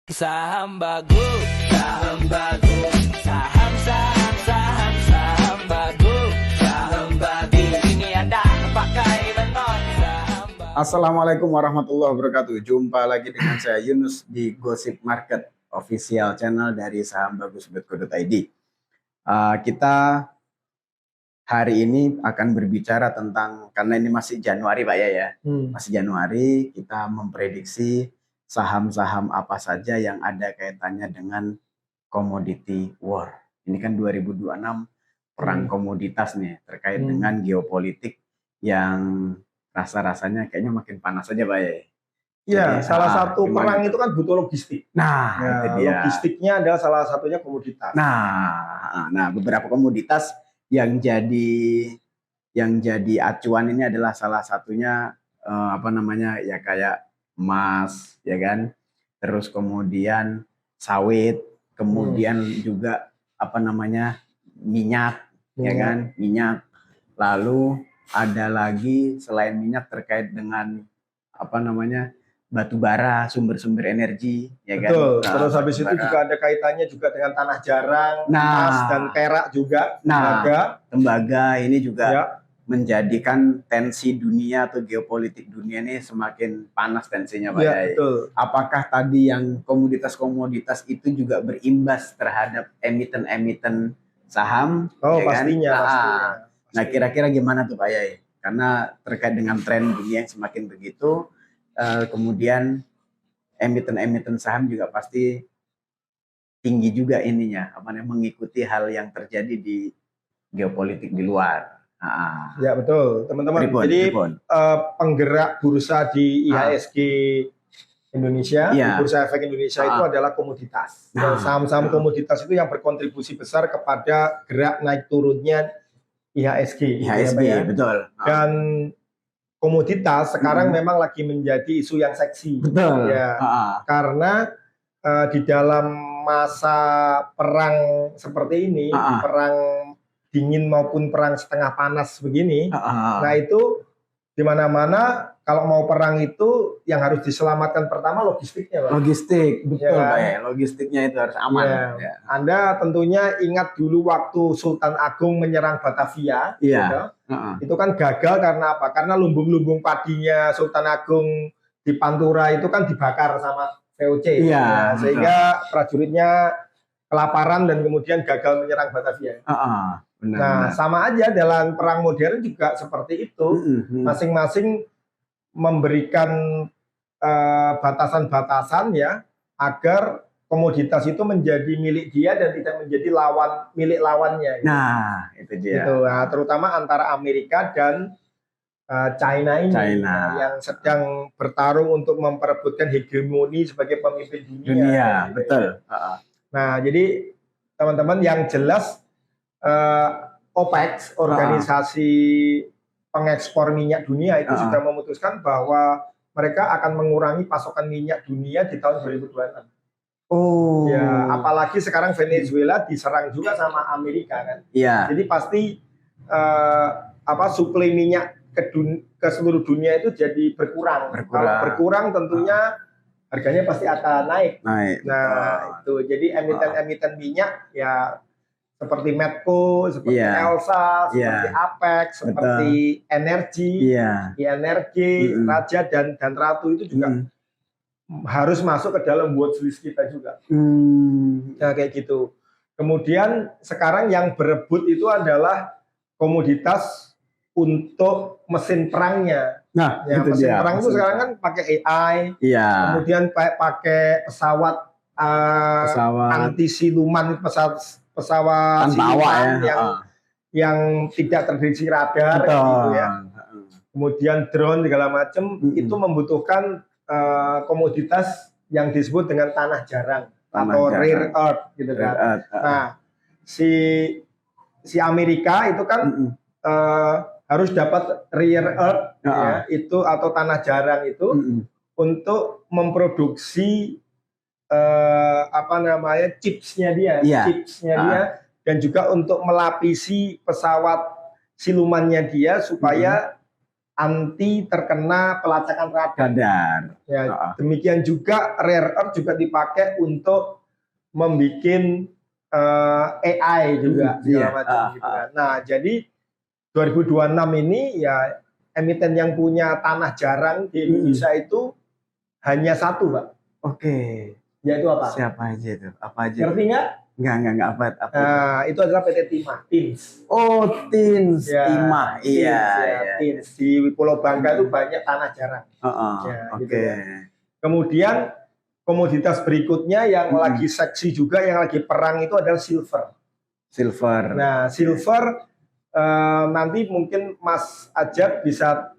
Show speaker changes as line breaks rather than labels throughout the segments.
Saham bagus, saham bagus, saham saham saham saham bagus, saham bagus. Ini ada pakai beton saham bagus.
Assalamualaikum warahmatullahi wabarakatuh. Jumpa lagi dengan saya Yunus di Gosip Market official channel dari sahambagus.co.id. Kita hari ini akan berbicara tentang, karena ini masih Januari Pak ya, masih Januari, kita memprediksi saham-saham apa saja yang ada kaitannya dengan commodity war. Ini kan 2026 perang komoditas nih, terkait dengan geopolitik yang rasa-rasanya kayaknya makin panas saja Pak ya.
Iya, salah satu
gimana
perang
tuh?
itu kan butuh logistik.
Nah, itu dia.
Logistiknya adalah salah satunya komoditas.
Nah, beberapa komoditas yang jadi acuan ini adalah salah satunya ya kayak emas, ya kan? Terus kemudian sawit, kemudian juga minyak, ya kan? Minyak. Lalu ada lagi selain minyak terkait dengan batu bara, sumber-sumber energi, ya kan?
Betul. Terus
Batu
habis itu
bara.
juga ada kaitannya juga dengan tanah jarang,
Nah.
emas dan perak juga.
Tembaga ini juga
Ya.
menjadikan tensi dunia atau geopolitik dunia ini semakin panas tensinya Pak
Ya,
Yai.
betul.
Apakah tadi yang komoditas-komoditas itu juga berimbas terhadap emiten-emiten saham?
Oh,
ya kan?
pastinya.
Nah, kira-kira gimana tuh Pak Yai? Karena terkait dengan tren dunia yang semakin begitu, kemudian emiten-emiten saham juga pasti tinggi juga ininya, mengikuti hal yang terjadi di geopolitik di luar.
Ya, betul, teman-teman. Jadi penggerak bursa di IHSG Indonesia,
Iya.
Bursa Efek Indonesia itu adalah komoditas. Dan saham-saham komoditas itu yang berkontribusi besar kepada gerak naik turunnya IHSG.
IHSG,
ya, Pak, ya.
betul.
Dan komoditas sekarang memang lagi menjadi isu yang seksi.
Betul.
Ya, karena di dalam masa perang seperti ini, perang dingin maupun perang setengah panas begini, nah itu di mana-mana kalau mau perang itu yang harus diselamatkan pertama logistiknya, Pak.
Logistik, betul
Ya,
Pak ya. Logistiknya itu harus aman.
Ya. Anda tentunya ingat dulu waktu Sultan Agung menyerang Batavia,
Iya.
itu kan gagal karena apa? Karena lumbung-lumbung padinya Sultan Agung di Pantura itu kan dibakar sama VOC,
Iya,
sehingga prajuritnya kelaparan dan kemudian gagal menyerang Batavia.
Benar,
Nah,
benar.
sama aja dalam perang modern juga seperti itu. Masing-masing memberikan batasan-batasan ya agar komoditas itu menjadi milik dia dan tidak menjadi milik lawannya. Gitu.
Nah, itu dia.
Gitu. Nah, terutama antara Amerika dan China ini yang sedang bertarung untuk memperebutkan hegemoni sebagai pemimpin dunia. Gitu.
Betul.
Nah, jadi teman-teman yang jelas OPEC, organisasi pengekspor minyak dunia itu sudah memutuskan bahwa mereka akan mengurangi pasokan minyak dunia di tahun 2026.
Oh.
Ya, apalagi sekarang Venezuela diserang juga sama Amerika kan.
Iya.
Jadi pasti suplai minyak ke seluruh dunia itu jadi berkurang. Kalau berkurang tentunya harganya pasti akan naik. Nah, itu jadi emiten-emiten minyak ya seperti Medco, seperti Elsa, seperti APEC, seperti Energi, Raja dan Ratu itu juga harus masuk ke dalam watchlist kita juga. Nah, kayak gitu. Kemudian sekarang yang berebut itu adalah komoditas untuk mesin perangnya.
Nah,
ya,
itu
mesin
dia.
perang itu sekarang kan pakai AI, kemudian pakai pesawat anti siluman, pesawat
tanpa awak
yang tidak terdeteksi radar, gitu ya. Kemudian drone segala macam itu membutuhkan komoditas yang disebut dengan tanah jarang atau rare earth, gitu kan. Nah, si Amerika itu kan harus dapat rare earth ya, itu atau tanah jarang itu untuk memproduksi chipsnya dia, dan juga untuk melapisi pesawat silumannya dia supaya anti terkena pelacakan radar. Ya, demikian juga rare earth juga dipakai untuk membuat AI juga segala macam gitu kan. Nah, jadi 2026 ini ya emiten yang punya tanah jarang di Indonesia itu hanya satu, Pak.
Oke.
Yaitu apa?
Siapa aja itu? Apa aja?
Ngerti nggak?
Enggak apa.
Itu adalah PT Timah, TINS.
Oh, TINS,
ya,
Timah. Iya.
TINS di Pulau Bangka itu banyak tanah jarang.
Oke.
Gitu ya. Kemudian komoditas berikutnya yang lagi seksi juga, yang lagi perang itu adalah silver. Nah, silver nanti mungkin Mas Ajat bisa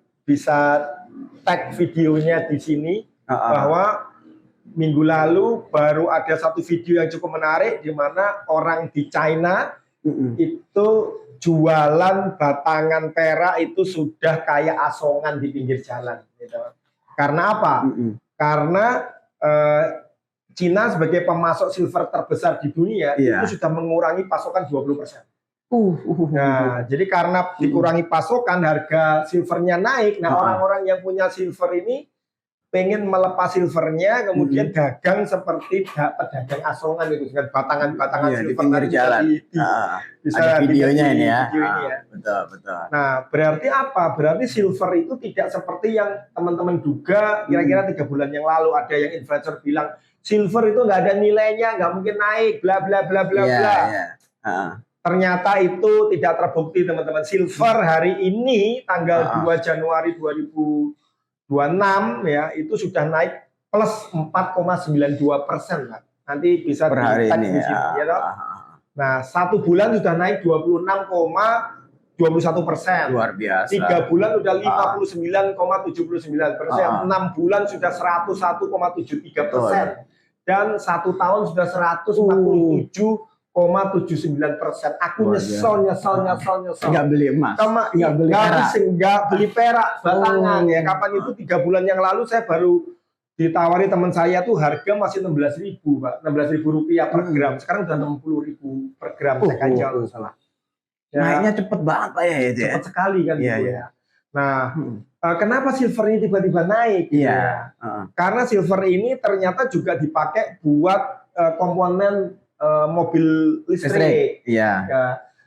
tag videonya di sini bahwa minggu lalu baru ada satu video yang cukup menarik di mana orang di China itu jualan batangan perak itu sudah kayak asongan di pinggir jalan. Gitu. Karena apa? Karena Cina sebagai pemasok silver terbesar di dunia itu sudah mengurangi pasokan 20%. Nah, jadi karena dikurangi pasokan, harga silvernya naik. Nah, orang-orang yang punya silver ini pengen melepas silvernya, kemudian dagang seperti pedagang asongan gitu dengan batangan-batangan silver
di pinggir jalan.
Bisa
ada videonya ini ya.
Betul. Nah, berarti apa? Berarti silver itu tidak seperti yang teman-teman duga kira-kira 3 bulan yang lalu ada yang influencer bilang silver itu nggak ada nilainya, nggak mungkin naik, bla bla bla bla bla. Ternyata itu tidak terbukti, teman-teman. Silver hari ini tanggal 2 Januari 2026 ya itu sudah naik plus 4,92%. Nanti bisa dilihat di sini. Nah, 1 bulan sudah naik 26,21%.
Luar biasa.
3 bulan sudah 59,79%. 6 bulan sudah 101,73%. Dan 1 tahun sudah 147,79%. Aku nyesel.
Nggak beli emas.
Nggak beli perak batangan ya. Kapan itu 3 bulan yang lalu saya baru ditawari teman saya tuh harga masih 16.000, Pak. 16.000 rupiah per gram. Sekarang udah 60.000 per gram. Saya kan jauh salah.
Ya. Naiknya cepet banget Pak ya itu.
Cepet sekali kan gitu ya. Nah, kenapa silver ini tiba-tiba naik? Karena silver ini ternyata juga dipakai buat komponen mobil listrik.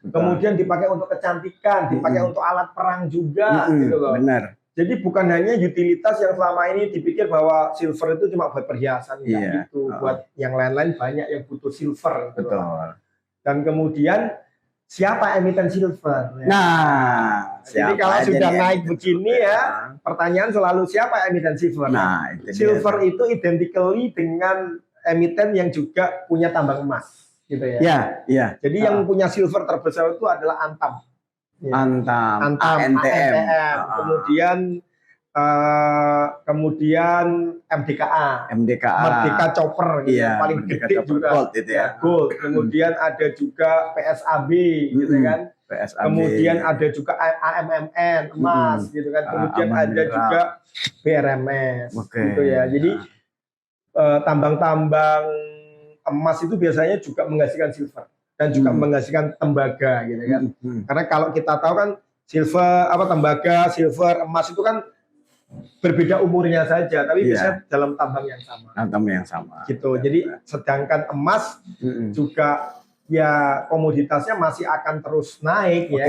Kemudian dipakai untuk kecantikan, dipakai untuk alat perang juga gitu loh.
Benar.
Jadi bukan hanya utilitas yang selama ini dipikir bahwa silver itu cuma buat perhiasan gitu. Buat yang lain-lain banyak yang butuh silver gitu.
Betul.
Dan kemudian siapa emiten silver?
Nah,
jadi kalau sudah naik begini ya, pertanyaan selalu siapa emiten silver?
Nah,
silver itu identically dengan emiten yang juga punya tambang emas, gitu ya. Jadi yang punya silver terbesar itu adalah Antam.
Antam,
ANTM. Kemudian MDKA, Merdeka Chopper, gitu, paling gede juga.
Gold, itu ya.
Gold. Kemudian ada juga PSAB, gitu kan. Kemudian ada juga AMMN emas, gitu kan. Kemudian ada juga BRMS, gitu ya. Jadi tambang-tambang emas itu biasanya juga menghasilkan silver dan juga menghasilkan tembaga gitu kan. Karena kalau kita tahu kan tembaga, silver, emas itu kan berbeda umurnya saja, tapi bisa dalam tambang yang sama. Gitu. Jadi sedangkan emas juga ya komoditasnya masih akan terus naik ya.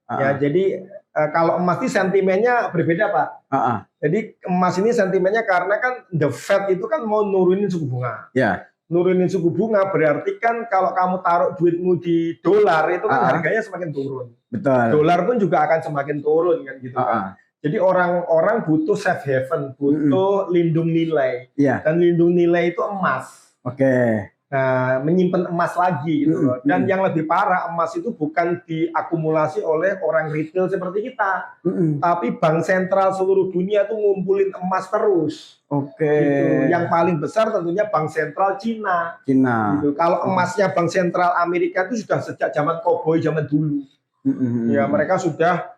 Ya jadi kalau emas ini sentimennya berbeda Pak. Jadi emas ini sentimennya karena kan the Fed itu kan mau nurunin suku bunga. Nurunin suku bunga berarti kan kalau kamu taruh duitmu di dolar itu kan harganya semakin turun.
Betul.
Dolar pun juga akan semakin turun kan gitu kan. Jadi orang-orang butuh safe haven, butuh lindung nilai. Dan lindung nilai itu emas. Nah, menyimpan emas lagi gitu loh. Dan yang lebih parah, emas itu bukan diakumulasi oleh orang retail seperti kita, tapi bank sentral seluruh dunia tuh ngumpulin emas terus. Gitu. Yang paling besar tentunya bank sentral Cina. Gitu. Kalau emasnya bank sentral Amerika itu sudah sejak zaman koboi zaman dulu. Ya mereka sudah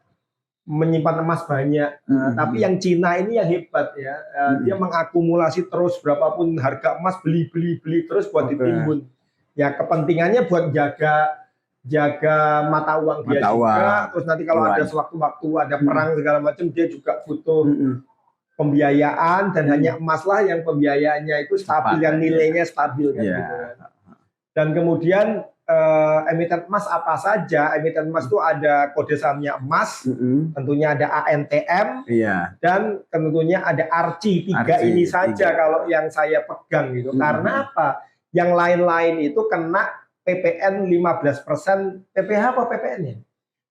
menyimpan emas banyak, tapi yang Cina ini yang hebat ya, dia mengakumulasi terus berapapun harga emas beli terus buat ditimbun. Ya kepentingannya buat jaga jaga mata uang dia
Mata
juga.
uang.
Terus nanti kalau ada sewaktu-waktu ada perang segala macam, dia juga butuh pembiayaan, dan hanya emas lah yang pembiayaannya itu stabil, yang nilainya stabil kan, gitu kan. Dan kemudian emiten emas apa saja? Emiten emas itu ada kode sahamnya emas, tentunya ada ANTM, dan tentunya ada ARCI. Tiga ini saja kalau yang saya pegang gitu. Karena apa? Yang lain-lain itu kena PPN 15%, PPH apa PPN ya?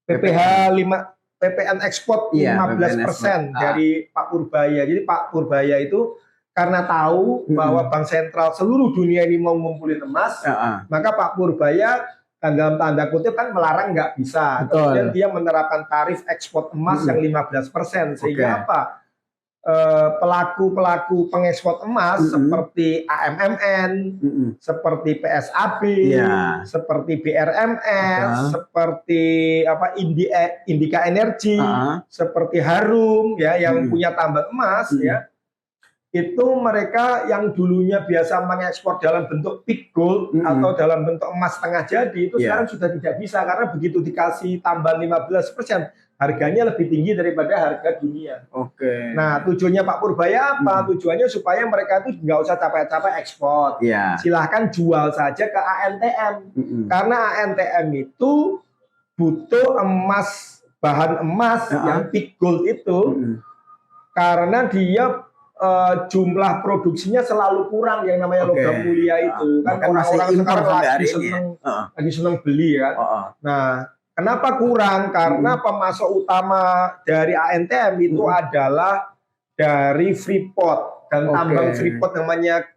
PPH 5, PPN ekspor 15% dari Pak Purbaya. Jadi Pak Purbaya itu karena tahu bahwa Bank Sentral seluruh dunia ini mau ngumpulin emas, maka Pak Purbaya dalam tanda kutip kan melarang nggak bisa. Kemudian dia menerapkan tarif ekspor emas yang 15%. Sehingga apa? Pelaku-pelaku pengekspor emas seperti AMMN, seperti PSAB, seperti BRMS, seperti apa Indika Energi, seperti Harum ya yang punya tambang emas ya. Itu mereka yang dulunya biasa mengekspor dalam bentuk peak gold atau dalam bentuk emas setengah jadi, itu sekarang sudah tidak bisa, karena begitu dikasih tambahan 15%, harganya lebih tinggi daripada harga dunia. Nah, tujuannya Pak Purbaya apa? Tujuannya supaya mereka itu nggak usah capek-capek ekspor. Silahkan jual saja ke ANTM. Karena ANTM itu butuh emas, bahan emas yang peak gold itu, karena dia jumlah produksinya selalu kurang, yang namanya logam mulia itu kan orang-orang sekarang lagi seneng beli kan. Nah, kenapa kurang? Karena pemasok utama dari ANTM itu adalah dari Freeport, dan tambang Freeport namanya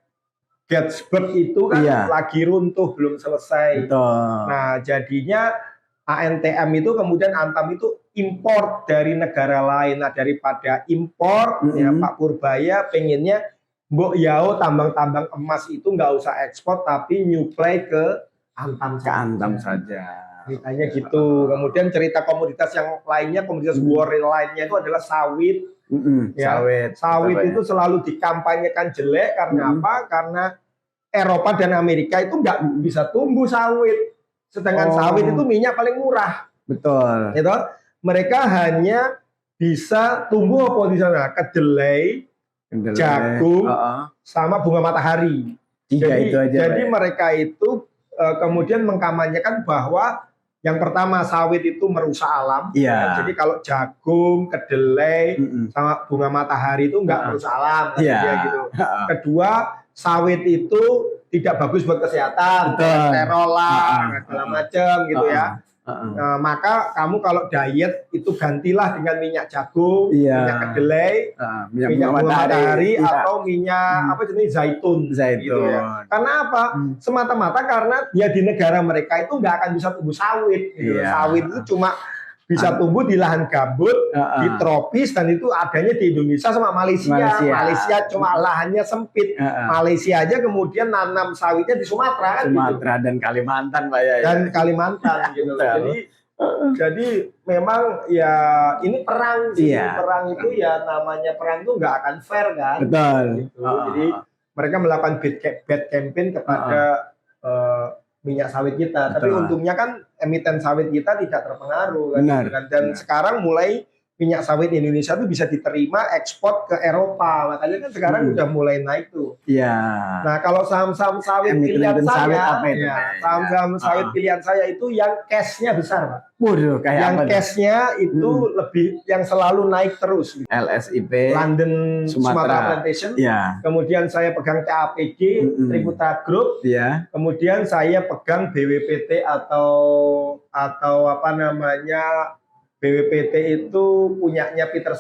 Gettysburg itu kan lagi runtuh, belum selesai. Nah, jadinya ANTM itu kemudian Antam itu impor dari negara lain. Nah, daripada impor, ya Pak Purbaya pengennya mbok yao tambang-tambang emas itu nggak usah ekspor, tapi nyuplai ke Antam saja. Ceritanya gitu. Kemudian cerita komoditas yang lainnya, komoditas war lainnya itu adalah sawit. Sawit itu selalu dikampanyekan jelek karena apa? Karena Eropa dan Amerika itu nggak bisa tumbuh sawit. Sedangkan sawit itu minyak paling murah.
Betul.
Gitu? Mereka hanya bisa tumbuh apa di sana? Kedelai, jagung, sama bunga matahari. Jadi mereka itu kemudian mengkampanyekan bahwa yang pertama sawit itu merusak alam. Jadi kalau jagung, kedelai, sama bunga matahari itu nggak merusak alam. Gitu. Kedua, sawit itu tidak bagus buat kesehatan, kolesterol lah, segala macam gitu ya. Maka kamu kalau diet itu gantilah dengan minyak jagung, minyak kedelai, minyak bunga matahari, atau minyak apa jenis zaitun. Gitu ya. Karena apa? Semata-mata karena dia di negara mereka itu nggak akan bisa tumbuh sawit. Gitu. Sawit itu cuma bisa tumbuh di lahan gambut, di tropis, dan itu adanya di Indonesia sama Malaysia. Malaysia cuma lahannya sempit. Malaysia aja kemudian nanam sawitnya di Sumatera kan.
Sumatera dan Kalimantan, Pak ya.
Dan Kalimantan gitu. Jadi memang ya ini perang sih. Perang itu ya namanya perang itu nggak akan fair kan. Gitu. Jadi mereka melakukan bad campaign kepada minyak sawit kita. Tapi untungnya kan emiten sawit kita tidak terpengaruh kan. Dan sekarang mulai minyak sawit Indonesia itu bisa diterima ekspor ke Eropa. Makanya kan sekarang udah mulai naik tuh. Nah, kalau saham-saham sawit pilihan saya, saham-saham sawit pilihan saya itu yang cashnya besar, Pak. Yang cashnya itu lebih, yang selalu naik terus. Gitu.
LSIP,
London Sumatera Plantation. Kemudian saya pegang TAPG, Triputra Group. Kemudian saya pegang BWPT atau apa namanya, BWPT itu punyanya Peter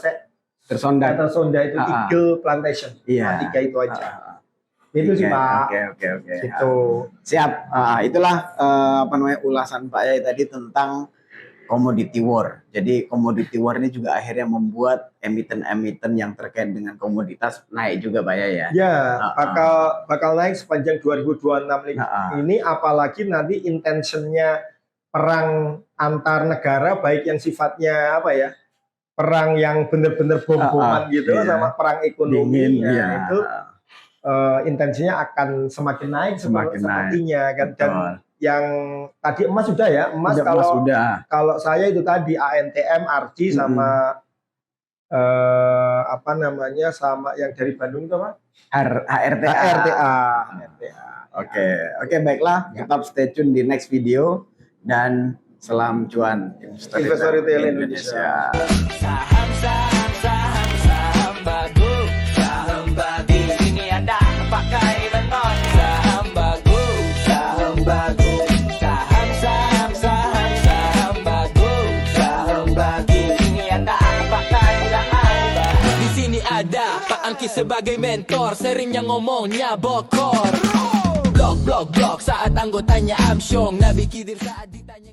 Sonda itu Eagle Plantation. Tiga itu aja. Itu sih Pak.
Oke.
Gitu.
Siap. Itulah apa namanya ulasan Pak Yai tadi tentang commodity war. Jadi commodity war ini juga akhirnya membuat emiten-emiten yang terkait dengan komoditas naik juga Pak Yai ya.
Ya, bakal naik sepanjang 2026 ini, apalagi nanti intentionnya perang antar negara, baik yang sifatnya apa ya, perang yang benar-benar bom-boman gitu, sama perang ekonomi itu intensinya akan semakin naik sepertinya kan. Dan yang tadi emas sudah ya, emas kalau saya itu tadi ANTM, Arci sama apa namanya, sama yang dari Bandung itu apa? HRTA.
Oke, baiklah, tetap stay tune di next video dan salam cuan investor
retail Indonesia.
Saham bagus, saham bagus. Di sini ada pakai beton. Saham bagus, saham bagus. Saham bagus, saham bagus. Di sini ada pakai beton. Di sini ada Pak Angki sebagai mentor, seringnya ngomongnya bokor. Blok saat anggotanya amsyong, Nabi Khidir saat ditanya